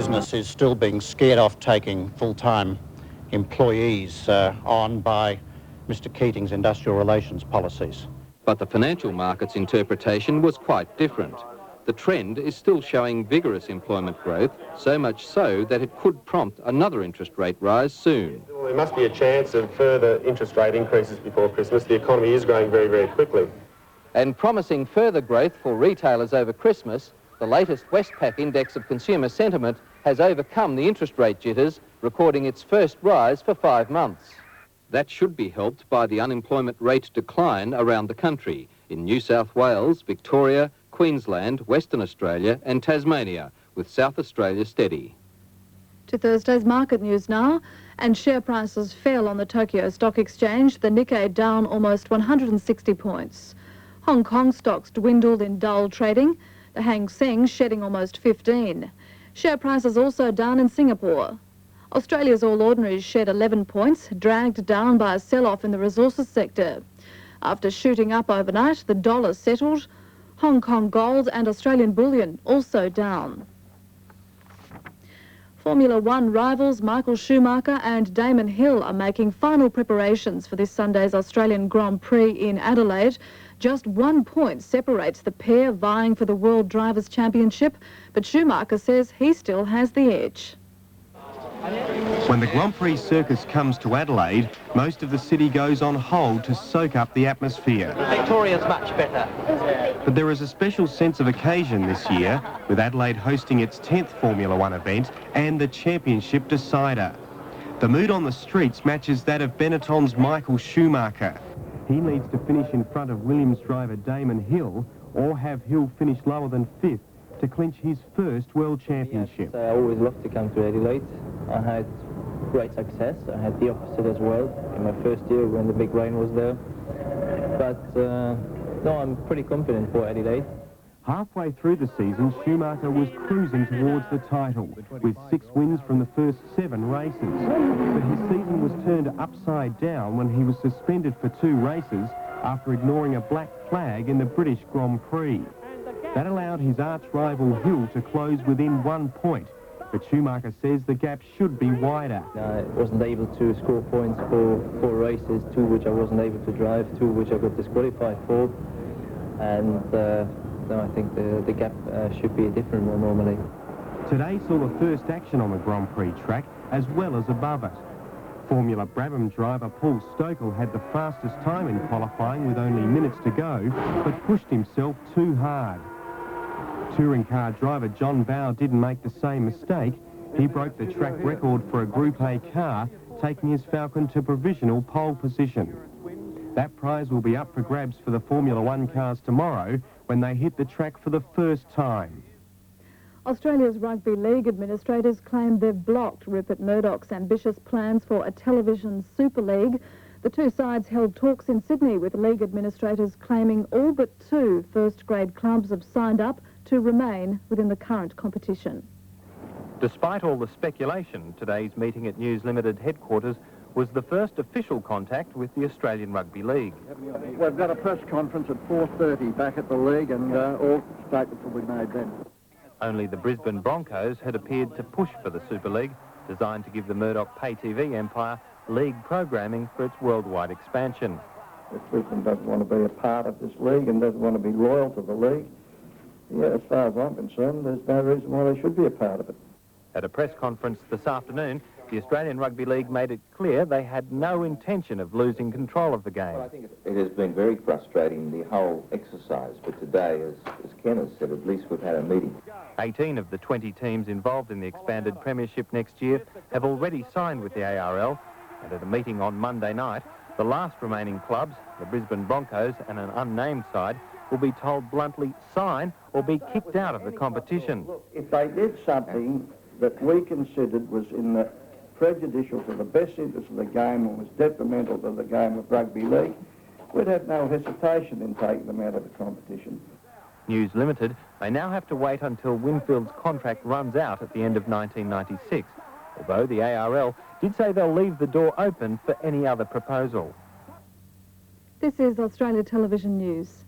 business is still being scared off taking full-time employees on by Mr Keating's industrial relations policies. But the financial market's interpretation was quite different. The trend is still showing vigorous employment growth, so much so that it could prompt another interest rate rise soon. Well, there must be a chance of further interest rate increases before Christmas. The economy is growing very, very quickly. And promising further growth for retailers over Christmas, the latest Westpac index of consumer sentiment has overcome the interest rate jitters, recording its first rise for 5 months. That should be helped by the unemployment rate decline around the country in New South Wales, Victoria, Queensland, Western Australia and Tasmania, with South Australia steady. To Thursday's market news now, and share prices fell on the Tokyo Stock Exchange, the Nikkei down almost 160 points. Hong Kong stocks dwindled in dull trading, the Hang Seng shedding almost 15. Share prices also down in Singapore. Australia's All Ordinaries shed 11 points, dragged down by a sell-off in the resources sector. After shooting up overnight, the dollar settled. Hong Kong gold and Australian bullion also down. Formula One rivals Michael Schumacher and Damon Hill are making final preparations for this Sunday's Australian Grand Prix in Adelaide. Just 1 point separates the pair vying for the World Drivers' Championship, but Schumacher says he still has the edge. When the Grand Prix circus comes to Adelaide, most of the city goes on hold to soak up the atmosphere. Victoria's much better. But there is a special sense of occasion this year, with Adelaide hosting its 10th Formula One event and the championship decider. The mood on the streets matches that of Benetton's Michael Schumacher. He needs to finish in front of Williams driver Damon Hill, or have Hill finish lower than 5th to clinch his first World Championship. Yes, I always love to come to Adelaide. I had great success. I had the opposite as well in my first year when the big rain was there. But no, I'm pretty confident for Adelaide. Halfway through the season, Schumacher was cruising towards the title, with 6 wins from the first 7 races. But his season was turned upside down when he was suspended for 2 races after ignoring a black flag in the British Grand Prix. That allowed his arch-rival Hill to close within 1 point, but Schumacher says the gap should be wider. I wasn't able to score points for 4 races, 2 which I wasn't able to drive, 2 which I got disqualified for, and no, I think the gap should be a different one normally. Today saw the first action on the Grand Prix track, as well as above it. Formula Brabham driver Paul Stokel had the fastest time in qualifying with only minutes to go, but pushed himself too hard. Touring car driver John Bowe didn't make the same mistake. He broke the track record for a Group A car, taking his Falcon to provisional pole position. That prize will be up for grabs for the Formula One cars tomorrow when they hit the track for the first time. Australia's Rugby League administrators claim they've blocked Rupert Murdoch's ambitious plans for a television Super League. The 2 sides held talks in Sydney with league administrators claiming all but 2 first-grade clubs have signed up to remain within the current competition. Despite all the speculation, today's meeting at News Limited headquarters was the first official contact with the Australian Rugby League. We've got a press conference at 4:30 back at the league, and all statements will be made then. Only the Brisbane Broncos had appeared to push for the Super League, designed to give the Murdoch pay TV empire league programming for its worldwide expansion. If Brisbane doesn't want to be a part of this league and doesn't want to be loyal to the league, yeah, as far as I'm concerned, there's no reason why they should be a part of it. At a press conference this afternoon, the Australian Rugby League made it clear they had no intention of losing control of the game. Well, I think it has been very frustrating, the whole exercise, but today, as Ken has said, at least we've had a meeting. 18 of the 20 teams involved in the expanded premiership next year have already signed with the ARL, and at a meeting on Monday night, the last remaining clubs, the Brisbane Broncos and an unnamed side, will be told bluntly, sign or be kicked out of the competition. Look, if they did something that we considered was in the prejudicial to the best interest of the game and was detrimental to the game of rugby league, we'd have no hesitation in taking them out of the competition. News Limited may now have to wait until Winfield's contract runs out at the end of 1996, although the ARL did say they'll leave the door open for any other proposal. This is Australia Television News.